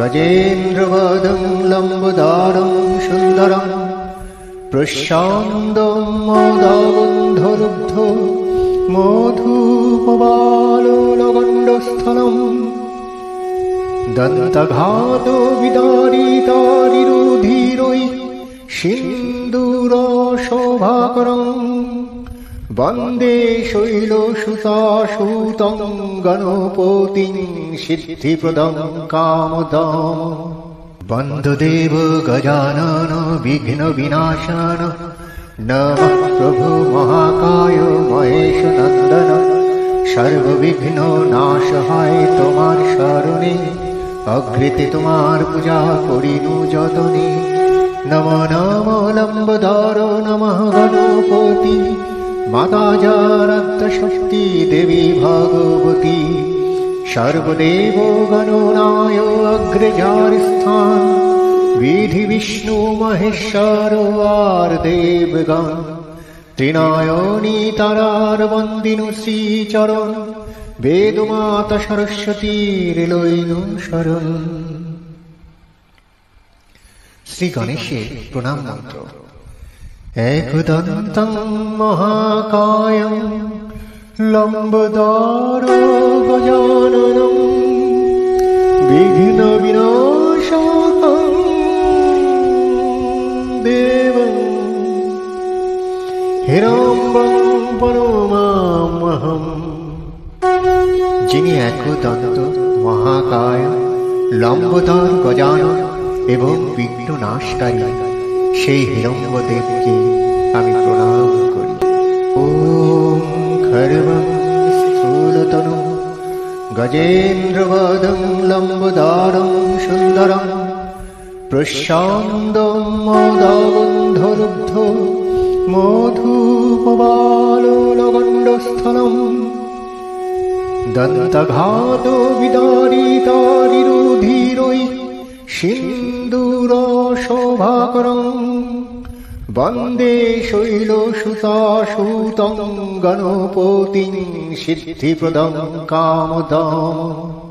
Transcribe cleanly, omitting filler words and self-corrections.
गजेन्द्रवदं लम्बोदरं सुन्दरं प्रशान्तं मोदगन्धलुब्धं मधुपबालोलगण्डस्थलं दन्तघातो विदारितारिरुधिरै सिन्दूरशोभाकरं वन्दे शैलसुताशुतं गणपतिं सिद्धिप्रदं कामदं वन्ददेव गजानन विघ्नविनाशन नमः प्रभु महाकाय महेशनन्दन सर्वविघ्ननाशहाय তোমার শরণে অগ্রিতে তোমার পূজা করিনু যতনে নমো নমো লম্বোদর নমঃ গণপতি माता जाराद्य शक्ति देवी भगवती सर्वदेव गणनाय अग्रजार स्थान विधि विष्णु महेश्वर आर देवगण त्रिनयनी तारार वंदिनु श्रीचरण वेदमाता सरस्वतीर लइनु शरण। श्री गणेशेर प्रणाम मंत्र। एकदन्तं महाकायं लम्बोदरं गजाननं विघ्नविनाशकं देवं हिरण्यं परमामहम्। যিনি একদন্ত মহাকায় লম্বোদর গজানন এবং বিঘ্ননাশকারী সেই হিরণ্যদেবকে আমি প্রণাম করি। ওম খর্বং স্থূলতনু গজেন্দ্রবদং লম্বোদরং সুন্দরং প্রশান্तं মোদগন্ধলুব্ধं মধুপবালোলগণ্ডস্থलं दन्तघातो विदारितारिरुधिरै सिन्दूरशोभाकरं वन्दे शैलसुताशुतं गणपतिं सिद्धिप्रदं कामदम्।